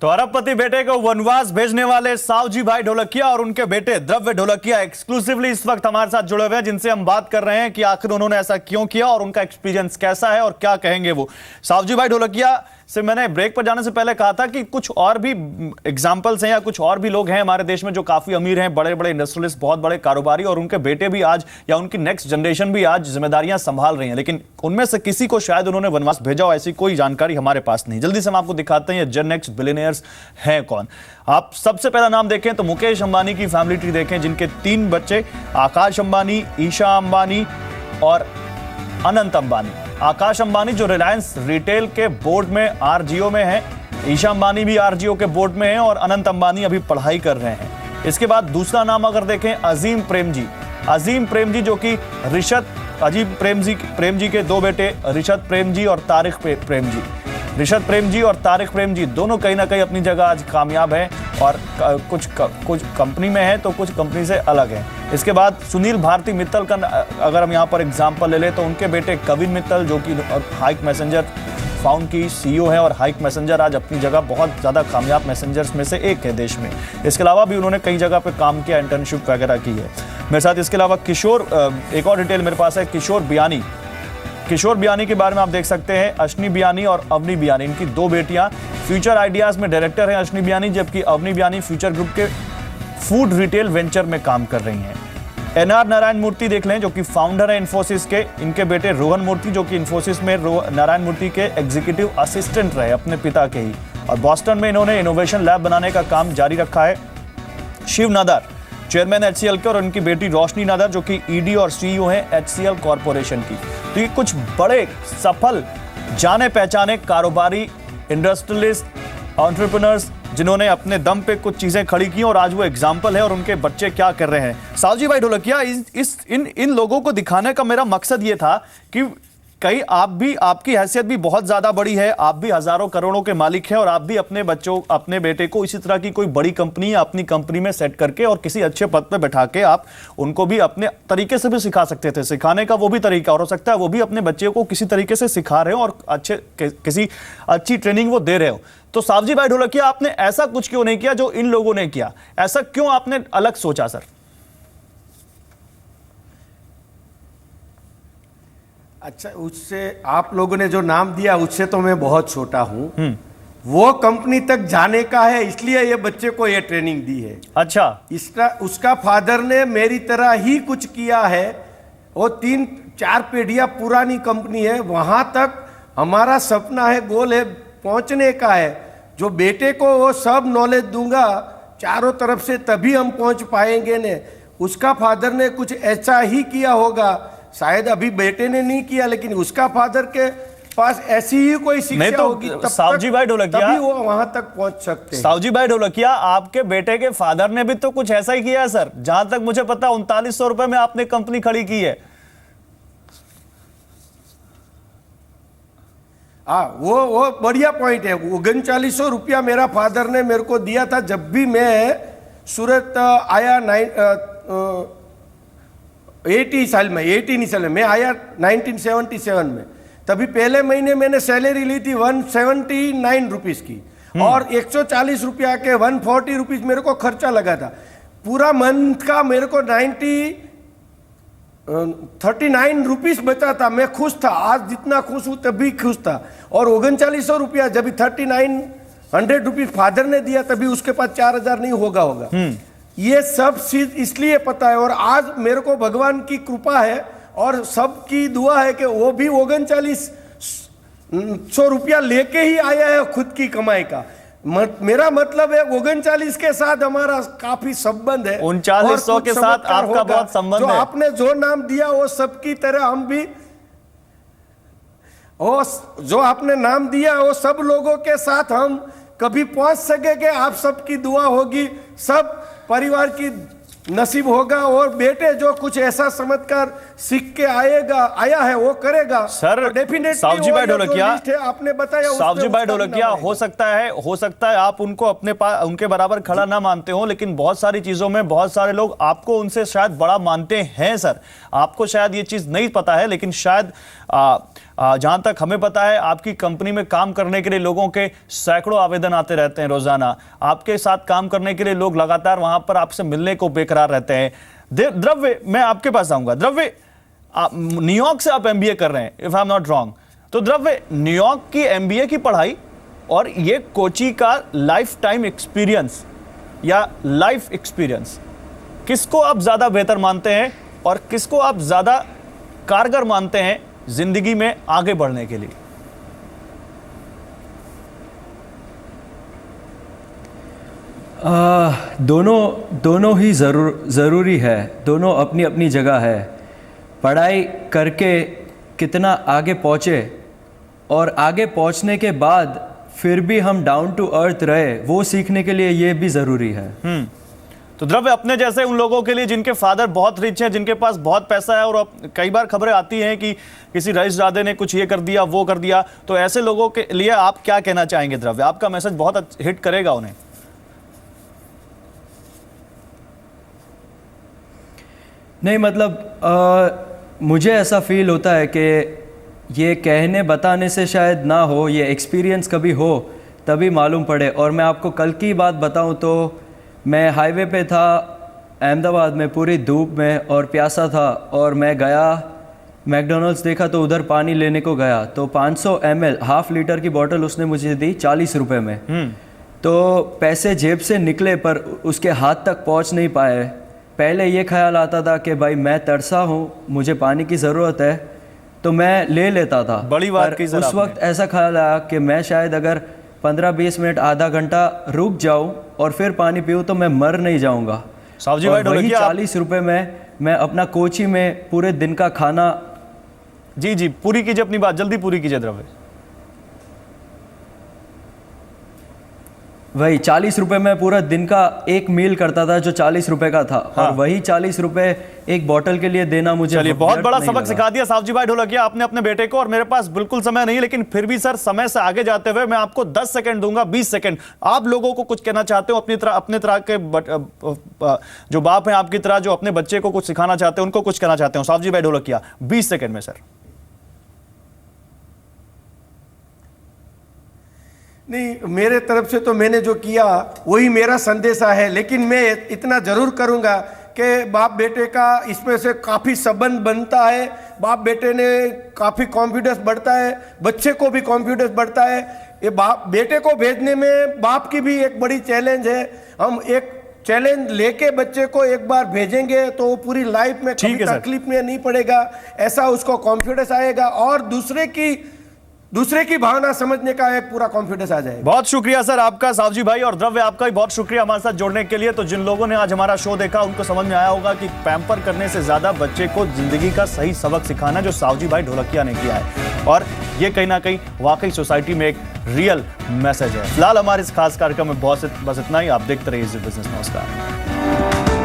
तो अरबपति बेटे को वनवास भेजने वाले सावजी भाई ढोलकिया और उनके बेटे द्रव्य ढोलकिया एक्सक्लूसिवली इस वक्त हमारे साथ जुड़े हुए हैं, जिनसे हम बात कर रहे हैं कि आखिर उन्होंने ऐसा क्यों किया और उनका एक्सपीरियंस कैसा है और क्या कहेंगे वो। सावजी भाई ढोलकिया से मैंने ब्रेक पर जाने से पहले कहा था कि कुछ और भी एग्जाम्पल्स हैं या कुछ और भी लोग हैं हमारे देश में जो काफी अमीर हैं, बड़े बड़े इंडस्ट्रियलिस्ट, बहुत बड़े कारोबारी, और उनके बेटे भी आज या उनकी नेक्स्ट जनरेशन भी आज जिम्मेदारियां संभाल रही हैं, लेकिन उनमें से किसी को शायद उन्होंने वनवास भेजा हो ऐसी कोई जानकारी हमारे पास नहीं। जल्दी से हम आपको दिखाते हैं ये जेन नेक्स्ट बिलियनियर्स हैं कौन। आप सबसे पहला नाम देखें तो मुकेश अंबानी की फैमिली ट्री देखें, जिनके 3 बच्चे आकाश अंबानी, ईशा अंबानी और अनंत अंबानी। आकाश अंबानी जो रिलायंस रिटेल के बोर्ड में आरजीओ में है, ईशा अंबानी भी आरजीओ के बोर्ड में है और अनंत अंबानी अभी पढ़ाई कर रहे हैं। इसके बाद दूसरा नाम अगर देखें अजीम प्रेम जी, अजीम प्रेम जी जो कि अजीम प्रेम जी के 2 बेटे ऋषद प्रेम जी और तारिक प्रेम जी। ऋषद प्रेम जी और तारिक प्रेम जी दोनों कहीं ना कहीं अपनी जगह आज कामयाब हैं और कुछ कंपनी में है तो कुछ कंपनी से अलग है। इसके बाद सुनील भारती मित्तल का अगर हम यहाँ पर एग्जांपल ले लें तो उनके बेटे कविन मित्तल जो कि हाइक मैसेंजर फाउंड की सीईओ है और हाइक मैसेंजर आज अपनी जगह बहुत ज़्यादा कामयाब मैसेंजर्स में से एक है देश में। इसके अलावा भी उन्होंने कई जगह पे काम किया, इंटर्नशिप वगैरह की है मेरे साथ। इसके अलावा किशोर, एक और डिटेल मेरे पास है, किशोर बियानी। किशोर बियानी के बारे में आप देख सकते हैं, अश्नी बियानी और अवनी बियानी, इनकी 2 बेटियां फ्यूचर आइडियाज में डायरेक्टर हैं अश्नी बियानी, जबकि अवनी बियानी फ्यूचर ग्रुप के फूड रिटेल वेंचर में काम कर रही हैं। एनआर नारायण मूर्ति देख लें जो कि फाउंडर है इन्फोसिस के, इनके बेटे रोहन मूर्ति जो कि इन्फोसिस में नारायण मूर्ति के एग्जीक्यूटिव असिस्टेंट रहे अपने पिता के ही, और बॉस्टन में इन्होंने इनोवेशन लैब बनाने का काम जारी रखा है। शिव नादर चेयरमैन एचसीएल के और उनकी बेटी रोशनी नादर जो कि ईडी और सीईओ हैं एचसीएल कॉरपोरेशन की। तो ये कुछ बड़े सफल जाने पहचाने कारोबारी, इंडस्ट्रियलिस्ट, एंटरप्रेन्योर्स जिन्होंने अपने दम पे कुछ चीजें खड़ी की और आज वो एग्जाम्पल है और उनके बच्चे क्या कर रहे हैं। सावजी भाई ढोलकिया, इन लोगों को दिखाने का मेरा मकसद ये था कि कहीं आप भी, आपकी हैसियत भी बहुत ज्यादा बड़ी है, आप भी हजारों करोड़ों के मालिक हैं और आप भी अपने बच्चों, अपने बेटे को इसी तरह की कोई बड़ी कंपनी या अपनी कंपनी में सेट करके और किसी अच्छे पद पे बैठा के आप उनको भी अपने तरीके से भी सिखा सकते थे। सिखाने का वो भी तरीका, और हो सकता है वो भी अपने बच्चे को किसी तरीके से सिखा रहे हो और किसी अच्छी ट्रेनिंग वो दे रहे हो। तो सावजी भाई ढोलकिया, आपने ऐसा कुछ क्यों नहीं किया जो इन लोगों ने किया? ऐसा क्यों आपने अलग सोचा सर? अच्छा, उससे आप लोगों ने जो नाम दिया उससे तो मैं बहुत छोटा हूं। वो कंपनी तक जाने का है, इसलिए ये बच्चे को ये ट्रेनिंग दी है। अच्छा, उसका फादर ने मेरी तरह ही कुछ किया है। वो 3-4 पीढ़ियां पुरानी कंपनी है, वहां तक हमारा सपना है, गोल है, पहुंचने का है। जो बेटे को वो सब नॉलेज दूंगा चारों तरफ से, तभी हम पहुंच पाएंगे ने। उसका फादर ने कुछ ऐसा ही किया होगा, शायद अभी बेटे ने नहीं किया, लेकिन उसका फादर के पास ऐसी ही कोई शिक्षा तो होगी, सावजी भाई ढोलकिया, तभी वो वहां तक पहुंच सकते हैं। सावजी भाई ढोलकिया, आपके बेटे के फादर ने भी तो कुछ ऐसा ही किया है सर। जहां तक मुझे पता 3900 रुपए में आपने कंपनी खड़ी की है। वो बढ़िया पॉइंट है। 3900 रुपया मेरा फादर ने मेरे को दिया था जब भी मैं सूरत आया 18 साल में मैं आया 1977 में। तभी पहले महीने मैंने सैलरी ली थी 179 रुपीज की और 140 रुपया के 140 रुपीज मेरे को खर्चा लगा था। पूरा मंथ का मेरे को 39 रुपीज बचा था। मैं खुश था, आज जितना खुश हूं तभी खुश था। और 3900 रुपया जब 3900 रुपीज फादर ने दिया तभी उसके पास 4000 नहीं होगा। ये सब चीज इसलिए पता है। और आज मेरे को भगवान की कृपा है और सबकी दुआ है कि वो भी 3900 रुपया लेके ही आया है खुद की कमाई का। मेरा मतलब है 39 के साथ हमारा काफी संबंध है, 3900 के साथ आपका बहुत संबंध है। आपने जो नाम दिया वो सबकी तरह हम भी, जो आपने नाम दिया वो सब लोगों के साथ हम कभी पहुंच सकेंगे। आप सबकी दुआ होगी, सब परिवार की नसीब होगा। और बेटे जो कुछ ऐसा समझकर सीख के आया है वो करेगा सर। तो डेफिनेटली सावजी भाई ढोलकिया, आपने बताया, सावजी भाई ढोलकिया, हो सकता है आप उनको अपने पास उनके बराबर खड़ा ना मानते हो, लेकिन बहुत सारी चीजों में बहुत सारे लोग आपको उनसे शायद बड़ा मानते हैं सर। आपको शायद ये चीज नहीं पता है, लेकिन शायद जहां तक हमें पता है आपकी कंपनी में काम करने के लिए लोगों के सैकड़ों आवेदन आते रहते हैं रोजाना। आपके साथ काम करने के लिए लोग लगातार वहां पर आपसे मिलने को बेकरार रहते हैं। द्रव्य, मैं आपके पास आऊंगा। द्रव्य, न्यूयॉर्क से आप एमबीए कर रहे हैं, if I am not wrong. तो द्रव्य, न्यूयॉर्क की एमबीए की पढ़ाई और ये कोची का लाइफ टाइम एक्सपीरियंस या लाइफ एक्सपीरियंस, किसको आप ज्यादा बेहतर मानते हैं और किसको आप ज्यादा कारगर मानते हैं जिंदगी में आगे बढ़ने के लिए? दोनों ही ज़रूरी है, दोनों अपनी अपनी जगह है। पढ़ाई करके कितना आगे पहुँचे और आगे पहुँचने के बाद फिर भी हम डाउन टू अर्थ रहे, वो सीखने के लिए ये भी ज़रूरी है। तो द्रव्य, अपने जैसे उन लोगों के लिए जिनके फादर बहुत रिच हैं, जिनके पास बहुत पैसा है, और कई बार खबरें आती हैं कि किसी रईसजादे ने कुछ ये कर दिया वो कर दिया, तो ऐसे लोगों के लिए आप क्या कहना चाहेंगे? द्रव्य, आपका मैसेज बहुत हिट करेगा उन्हें। नहीं, मतलब मुझे ऐसा फील होता है कि ये कहने बताने से शायद ना हो, ये एक्सपीरियंस कभी हो तभी मालूम पड़े। और मैं आपको कल की बात बताऊं तो मैं हाईवे पे था अहमदाबाद में, पूरी धूप में, और प्यासा था, और मैं गया मैकडॉनल्ड्स देखा तो उधर पानी लेने को गया, तो 500 ml हाफ लीटर की बोतल उसने मुझे दी 40 रुपये में। तो पैसे जेब से निकले पर उसके हाथ तक पहुंच नहीं पाए। पहले ये ख्याल आता था कि भाई मैं तरसा हूँ, मुझे पानी की ज़रूरत है, तो मैं ले लेता था। बड़ी बात की उस वक्त ऐसा ख्याल आया कि मैं शायद अगर 15-20 मिनट आधा घंटा रुक जाऊं और फिर पानी पीऊं तो मैं मर नहीं जाऊंगा। सावजी भाई ढोलकिया, 40 रुपए में मैं अपना कोची में पूरे दिन का खाना। जी पूरी कीजिए अपनी बात, जल्दी पूरी कीजिए द्रव्य। वही 40 रुपए में पूरा दिन का एक मील करता था जो 40 रुपए का था। हाँ। और वही 40 रुपए एक बोतल के लिए देना मुझे चलिए बहुत बड़ा सबक सिखा दिया सावजी भाई ढोलकिया आपने अपने बेटे को। और मेरे पास बिल्कुल समय नहीं, लेकिन फिर भी सर समय से आगे जाते हुए मैं आपको 10 सेकंड दूंगा, 20 सेकंड। आप लोगों को कुछ कहना चाहते हो अपने तरह के जो बाप हैं आपकी तरह, जो अपने बच्चे को कुछ सिखाना चाहते हैं, उनको कुछ कहना चाहते हो सावजी भाई ढोलकिया 20 सेकंड में? सर नहीं, मेरे तरफ से तो मैंने जो किया वही मेरा संदेशा है, लेकिन मैं इतना जरूर करूंगा कि बाप बेटे का इसमें से काफ़ी संबंध बनता है। बाप बेटे ने काफ़ी कॉन्फिडेंस बढ़ता है, बच्चे को भी कॉन्फिडेंस बढ़ता है। ये बाप बेटे को भेजने में बाप की भी एक बड़ी चैलेंज है। हम एक चैलेंज लेके बच्चे को एक बार भेजेंगे तो वो पूरी लाइफ में कभी तकलीफ में नहीं पड़ेगा, ऐसा उसको कॉन्फिडेंस आएगा और दूसरे की भावना समझने का एक पूरा कॉन्फिडेंस आ जाएगा। बहुत शुक्रिया सर आपका सावजी भाई, और द्रव्य आपका भी बहुत शुक्रिया हमारे साथ जुड़ने के लिए। तो जिन लोगों ने आज हमारा शो देखा उनको समझ में आया होगा कि पैम्पर करने से ज्यादा बच्चे को जिंदगी का सही सबक सिखाना जो सावजी भाई ढोलकिया ने किया है, और ये कहीं ना कहीं वाकई सोसाइटी में एक रियल मैसेज है। फिलहाल हमारे इस खास कार्यक्रम में बस इतना ही। आप देखते रहिए इजी बिजनेस। नमस्कार।